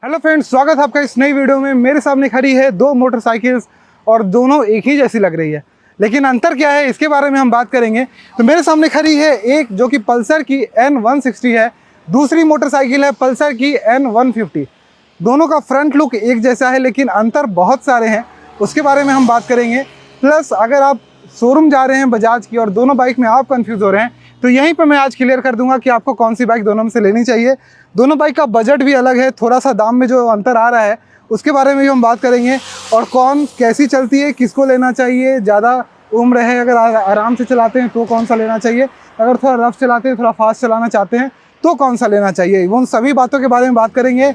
Hello friends, स्वागत है आपका इस नई वीडियो में। मेरे सामने खड़ी है दो मोटरसाइकिल्स और दोनों एक ही जैसी लग रही है, लेकिन अंतर क्या है इसके बारे में हम बात करेंगे। तो मेरे सामने खड़ी है एक जो कि पल्सर की N160 है, दूसरी मोटरसाइकिल है पल्सर की N150। दोनों का फ्रंट लुक एक जैसा है लेकिन अंतर बहुत सारे हैं, उसके बारे में हम बात करेंगे। प्लस अगर आप शोरूम जा रहे हैं बजाज की और दोनों बाइक में आप कंफ्यूज हो रहे हैं तो यहीं पर मैं आज क्लियर कर दूंगा कि आपको कौन सी बाइक दोनों में से लेनी चाहिए। दोनों बाइक का बजट भी अलग है, थोड़ा सा दाम में जो अंतर आ रहा है उसके बारे में भी हम बात करेंगे, और कौन कैसी चलती है, किसको लेना चाहिए, ज़्यादा उम्र है अगर आराम से चलाते हैं तो कौन सा लेना चाहिए, अगर थोड़ा रफ चलाते हैं, थोड़ा फास्ट चलाना चाहते हैं तो कौन सा लेना चाहिए, उन सभी बातों के बारे में बात करेंगे।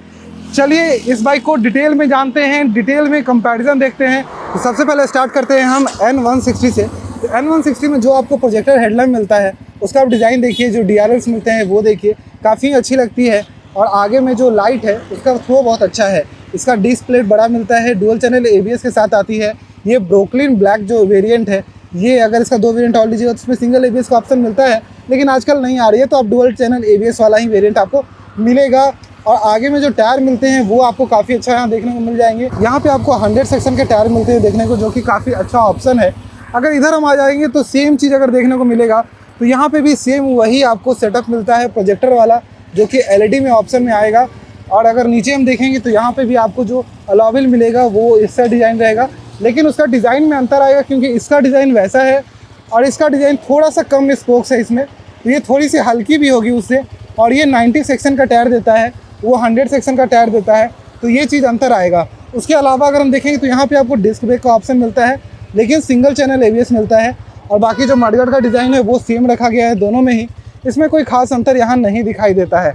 चलिए इस बाइक को डिटेल में जानते हैं, डिटेल में कंपैरिजन देखते हैं। तो सबसे पहले स्टार्ट करते हैं हम N160 से। तो N160 में जो आपको प्रोजेक्टर हेडलाइट मिलता है उसका आप डिज़ाइन देखिए, जो DRLs मिलते हैं वो देखिए, काफ़ी अच्छी लगती है। और आगे में जो लाइट है उसका थ्रो बहुत अच्छा है। इसका डिस्क प्लेट बड़ा मिलता है, डुअल चैनल ABS के साथ आती है। ये ब्रोकलिन ब्लैक जो वेरिएंट है, ये अगर इसका दो वेरिएंट और लीजिएगा तो उसमें सिंगल ABS का ऑप्शन मिलता है, लेकिन आजकल नहीं आ रही है, तो आप डुअल चैनल ABS वाला ही वेरिएंट आपको मिलेगा। और आगे में जो टायर मिलते हैं वो आपको काफ़ी अच्छा यहाँ देखने को मिल जाएंगे। यहाँ पे आपको 100 सेक्शन के टायर मिलते हैं देखने को, जो कि काफ़ी अच्छा ऑप्शन है। अगर इधर हम आ जाएंगे तो सेम चीज़ अगर देखने को मिलेगा, तो यहाँ पे भी सेम वही आपको सेटअप मिलता है प्रोजेक्टर वाला, जो कि LED में ऑप्शन में आएगा। और अगर नीचे हम देखेंगे तो यहाँ पे भी आपको जो अलॉय व्हील मिलेगा वो इसका डिज़ाइन रहेगा, लेकिन उसका डिज़ाइन में अंतर आएगा क्योंकि इसका डिज़ाइन वैसा है और इसका डिज़ाइन थोड़ा सा कम स्पोक्स है इसमें, तो ये थोड़ी सी हल्की भी होगी उससे। और ये 90 सेक्शन का टायर देता है, वो 100 सेक्शन का टायर देता है, तो ये चीज़ अंतर आएगा। उसके अलावा अगर हम देखेंगे तो यहाँ पे आपको डिस्क ब्रेक का ऑप्शन मिलता है, लेकिन सिंगल चैनल ABS मिलता है। और बाकी जो मडगार्ड का डिज़ाइन है वो सेम रखा गया है दोनों में ही, इसमें कोई खास अंतर यहाँ नहीं दिखाई देता है।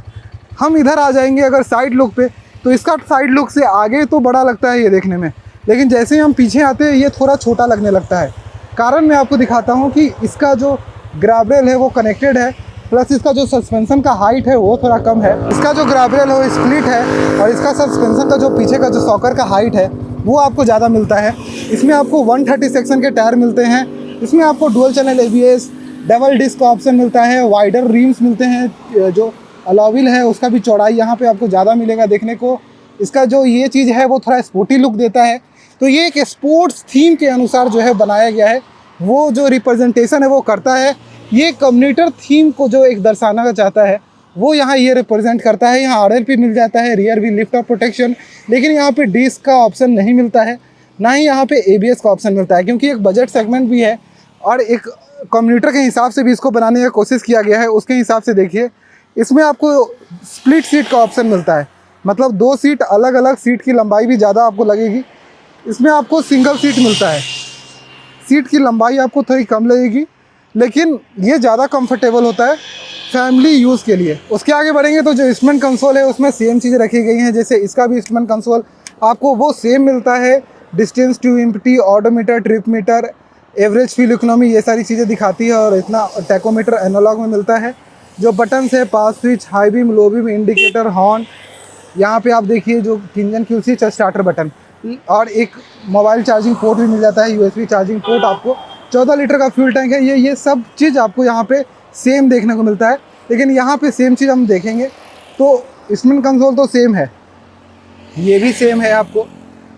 हम इधर आ जाएंगे अगर साइड लुक पे, तो इसका साइड लुक से आगे तो बड़ा लगता है ये देखने में, लेकिन जैसे ही हम पीछे आते हैं ये थोड़ा छोटा लगने लगता है। कारण मैं आपको दिखाता हूँ कि इसका जो ग्राब रेल है वो कनेक्टेड है, प्लस इसका जो सस्पेंशन का हाइट है वो थोड़ा कम है। इसका जो ग्राब रेल है वो स्प्लिट है, और इसका सस्पेंशन का जो पीछे का जो सॉकर का हाइट है वो आपको ज़्यादा मिलता है। इसमें आपको 130 सेक्शन के टायर मिलते हैं। इसमें आपको dual channel ABS, double disc का ऑप्शन मिलता है, वाइडर रिम्स मिलते हैं। जो अलॉय व्हील है उसका भी चौड़ाई यहाँ पे आपको ज़्यादा मिलेगा देखने को। इसका जो ये चीज़ है वो थोड़ा स्पोर्टी लुक देता है, तो ये एक स्पोर्ट्स थीम के अनुसार जो है बनाया गया है, वो जो रिप्रेजेंटेशन है वो करता है। ये कम्यूटर थीम को जो एक दर्शाना चाहता है वो यहाँ ये रिप्रेजेंट करता है। यहाँ RLP मिल जाता है, rear wheel lift off protection, लेकिन यहाँ पे डिस्क का ऑप्शन नहीं मिलता है, ना ही यहाँ पे ABS का ऑप्शन मिलता है, क्योंकि एक बजट सेगमेंट भी है और एक कम्यूटर के हिसाब से भी इसको बनाने की कोशिश किया गया है। उसके हिसाब से देखिए, इसमें आपको स्प्लिट सीट का ऑप्शन मिलता है, मतलब 2 सीट अलग अलग, सीट की लंबाई भी ज़्यादा आपको लगेगी। इसमें आपको सिंगल सीट मिलता है, सीट की लंबाई आपको थोड़ी कम लगेगी, लेकिन ये ज़्यादा कंफर्टेबल होता है फैमिली यूज़ के लिए। उसके आगे बढ़ेंगे तो जो इंस्ट्रूमेंट कंसोल है उसमें सेम चीज़ें रखी गई हैं, जैसे इसका भी इंस्ट्रूमेंट कंसोल आपको वो सेम मिलता है। Distance to empty, odometer, trip meter, average fuel economy, ये सारी चीज़ें दिखाती है। और इतना टैकोमीटर एनालॉग में मिलता है। जो बटन्स है, pass switch, high beam, low beam, indicator, horn, यहाँ पे आप देखिए जो इंजन की उसी स्टार्टर बटन, और एक मोबाइल चार्जिंग पोर्ट भी मिल जाता है, USB चार्जिंग पोर्ट। आपको 14 लीटर का फ्यूल टैंक है। ये सब चीज़ आपको यहाँ पे सेम देखने को मिलता है, लेकिन यहाँ पे सेम चीज़ हम देखेंगे तो इंस्ट्रूमेंट कंसोल तो सेम है, ये भी सेम है आपको,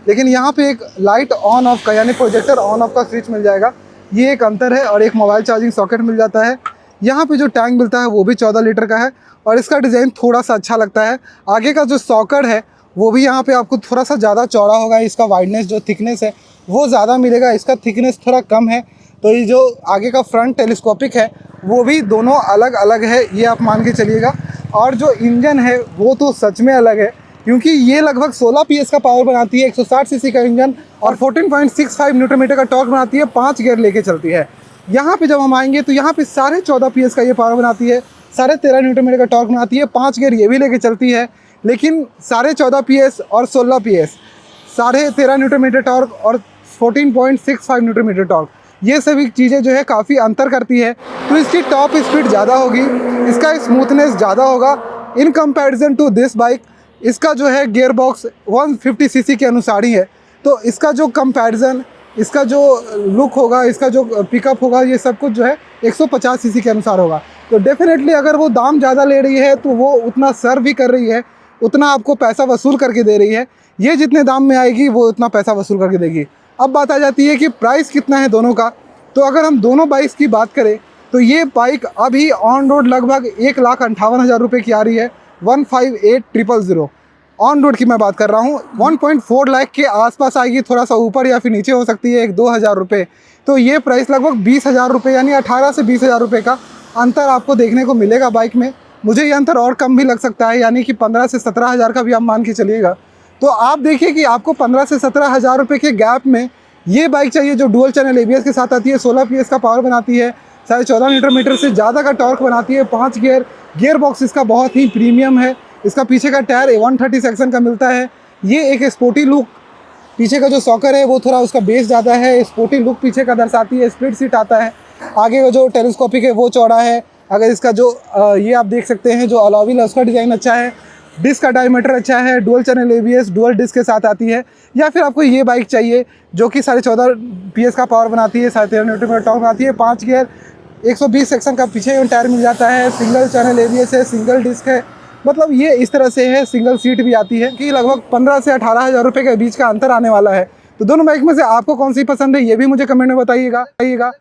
लेकिन यहाँ पे एक लाइट ऑन ऑफ का यानी प्रोजेक्टर ऑन ऑफ का स्विच मिल जाएगा, ये एक अंतर है। और एक मोबाइल चार्जिंग सॉकेट मिल जाता है। यहाँ पे जो टैंक मिलता है वो भी 14 लीटर का है, और इसका डिज़ाइन थोड़ा सा अच्छा लगता है। आगे का जो सॉकेट है वो भी यहाँ पे आपको थोड़ा सा ज़्यादा चौड़ा होगा, इसका वाइडनेस जो थिकनेस है वो ज़्यादा मिलेगा, इसका थिकनेस थोड़ा कम है। तो ये जो आगे का फ्रंट टेलीस्कोपिक है वो भी दोनों अलग अलग है, ये आप मान के चलिएगा। और जो इंजन है वो तो सच में अलग है, क्योंकि ये लगभग 16 PS का पावर बनाती है, 160 cc का इंजन, और 14.65 न्यूटन मीटर का टॉर्क बनाती है, 5 गियर लेके चलती है। यहाँ पे जब हम आएंगे तो यहाँ पे 14.5 PS का ये पावर बनाती है, 13.5 न्यूटन मीटर का टॉर्क बनाती है, 5 गियर ये भी लेके चलती है। लेकिन 14.5 PS और 16 PS, 13.5 न्यूटन मीटर टॉर्क और 14.65 न्यूटन मीटर टॉर्क, ये सभी चीज़ें जो है काफ़ी अंतर करती है। तो इसकी टॉप स्पीड ज़्यादा होगी, इसका स्मूथनेस ज़्यादा होगा in comparison to this bike. इसका जो है गियर बॉक्स 150 cc के अनुसार ही है, तो इसका जो कंपैरिजन, इसका जो लुक होगा, इसका जो पिकअप होगा, ये सब कुछ जो है 150 cc के अनुसार होगा। तो डेफिनेटली अगर वो दाम ज़्यादा ले रही है तो वो उतना सर्व भी कर रही है, उतना आपको पैसा वसूल करके दे रही है। ये जितने दाम में आएगी वो उतना पैसा वसूल करके देगी। अब बात आ जाती है कि प्राइस कितना है दोनों का। तो अगर हम दोनों बाइक्स की बात करें तो ये बाइक अभी ऑन रोड लगभग 1,58,000 रुपये की आ रही है, 158,000। ऑन रोड की मैं बात कर रहा हूँ। 1.4 लाख के आसपास आएगी, थोड़ा सा ऊपर या फिर नीचे हो सकती है 1-2 हज़ार रुपये। तो ये प्राइस लगभग 20,000 रुपये यानी 18 से 20,000 रुपये का अंतर आपको देखने को मिलेगा बाइक में। मुझे ये अंतर और कम भी लग सकता है, यानी कि 15 से 17 हज़ार का भी आप मान के चलिएगा। तो आप देखिए कि आपको 15 से 17 हज़ार रुपये के गैप में ये बाइक चाहिए जो डुअल चैनल ABS के साथ आती है, 16 PS का पावर बनाती है, 14.5 न्यूटन मीटर से ज़्यादा का टॉर्क बनाती है, 5 गियर बॉक्स इसका बहुत ही प्रीमियम है। इसका पीछे का टायर 130 सेक्शन का मिलता है। ये एक स्पोर्टी लुक, पीछे का जो सॉकर है वो थोड़ा उसका बेस ज़्यादा है, स्पोर्टी लुक पीछे का दर्शाती है। स्प्लिट सीट आता है, आगे का जो टेलीस्कोपिक है वो चौड़ा है। अगर इसका जो ये आप देख सकते हैं जो अलॉय व्हील है उसका डिज़ाइन अच्छा है, डिस्क का डायमीटर अच्छा है, dual channel ABS dual disc के साथ आती है। या फिर आपको ये बाइक चाहिए जो कि 14.5 PS का पावर बनाती है, 13.5 न्यूटन मीटर टॉर्क बनाती है, 5 गियर, 120 सेक्शन का पीछे टायर मिल जाता है, सिंगल चैनल ABS है, सिंगल डिस्क है। मतलब ये इस तरह से है, सिंगल सीट भी आती है कि लगभग 15 से 18 हज़ार रुपये के बीच का अंतर आने वाला है। तो दोनों बाइक में से आपको कौन सी पसंद है ये भी मुझे कमेंट में बताइएगा।